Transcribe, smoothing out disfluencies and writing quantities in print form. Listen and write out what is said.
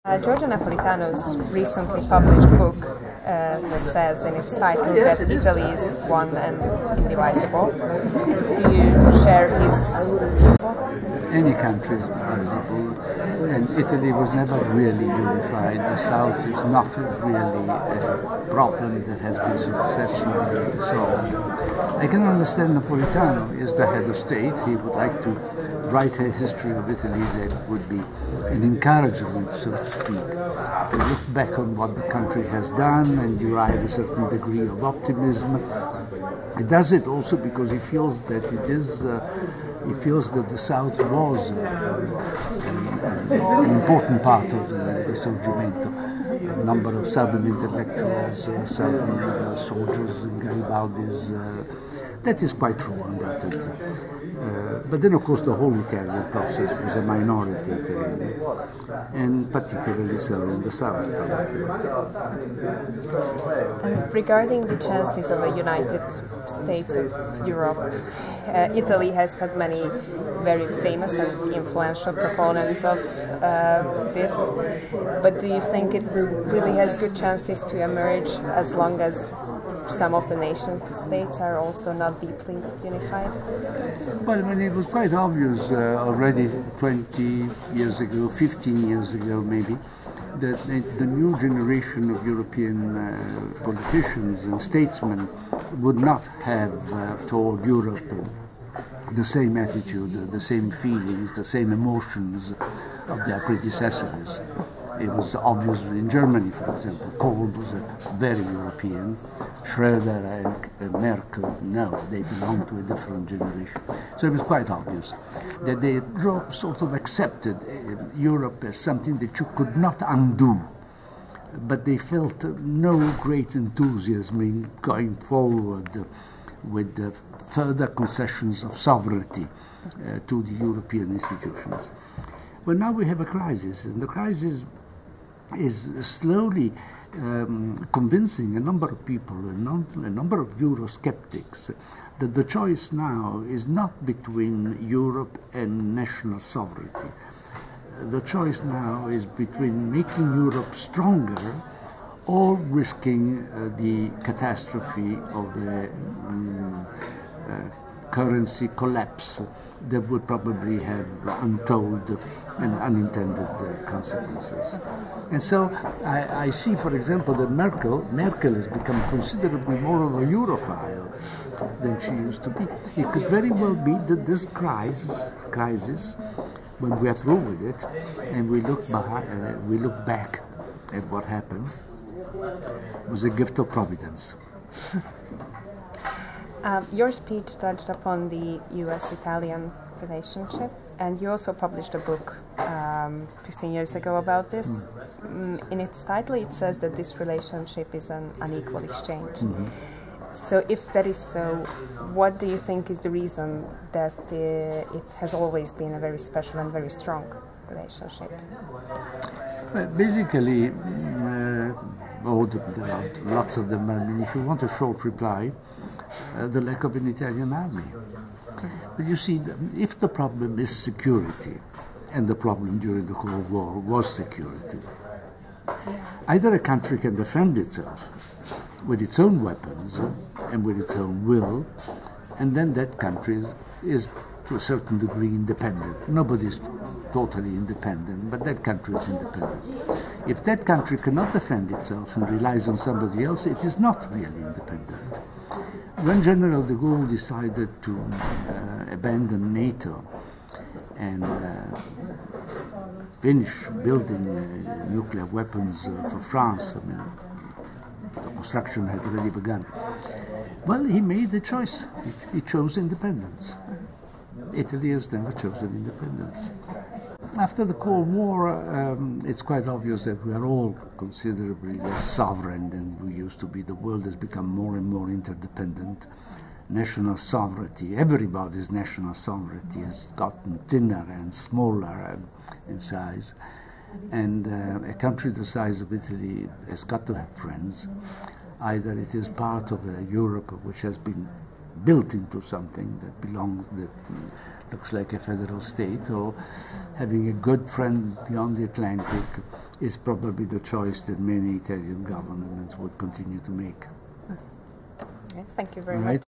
Giorgio Napolitano's recently published book says in its title that Italy is one and indivisible. Do you share his view? Any country is divisible, and Italy was never really unified. The South is not really a problem that has been successfully solved. I can understand Napolitano is the head of state. He would like to write a history of Italy that would be an encouragement, so to speak, to look back on what the country has done and derive a certain degree of optimism. He does it also because he feels that he feels that the South was an important part of the Risorgimento. A number of Southern intellectuals, Southern soldiers, Garibaldi's. That is quite true, undoubtedly. But then, of course, the whole Italian process was a minority thing, and particularly so in the South. And regarding the chances of a United States of Europe, Italy has had many very famous and influential proponents of this, but do you think it really has good chances to emerge as long as some of the nation states are also not deeply unified? Well, when it was quite obvious already 20 years ago, 15 years ago maybe, that the new generation of European politicians and statesmen would not have toward Europe the same attitude, the same feelings, the same emotions of their predecessors. It was obvious in Germany, for example. Kohl was very European. Schröder and Merkel, no, they belonged to a different generation. So it was quite obvious that they sort of accepted Europe as something that you could not undo. But they felt no great enthusiasm in going forward with the further concessions of sovereignty to the European institutions. Well, now we have a crisis, and the crisis is slowly convincing a number of people, a number of Eurosceptics, that the choice now is not between Europe and national sovereignty. The choice now is between making Europe stronger or risking the catastrophe of a currency collapse that would probably have untold and unintended consequences. And so I see, for example, that Merkel has become considerably more of a Europhile than she used to be. It could very well be that this crisis, when we are through with it, and we look back at what happened, was a gift of Providence. Your speech touched upon the US-Italian relationship, and you also published a book 15 years ago about this. In its title it says that this relationship is an unequal exchange. So if that is so, what do you think is the reason that it has always been a very special and very strong relationship? Well, basically, there are lots of them. I mean, if you want a short reply, the lack of an Italian army. But you see, if the problem is security, and the problem during the Cold War was security, either a country can defend itself with its own weapons and with its own will, and then that country is to a certain degree independent. Nobody's totally independent, but that country is independent. If that country cannot defend itself and relies on somebody else, it is not really independent. When General de Gaulle decided to abandon NATO and finish building nuclear weapons for France, I mean, the construction had already begun, well, he made the choice. He chose independence. Italy has never chosen independence. After the Cold War, it's quite obvious that we are all considerably less sovereign than we used to be. The world has become more and more interdependent. National sovereignty, everybody's national sovereignty has gotten thinner and smaller in size. And a country the size of Italy has got to have friends. Either it is part of Europe, which has been built into something that belongs, that looks like a federal state, or having a good friend beyond the Atlantic is probably the choice that many Italian governments would continue to make. Okay, thank you very much.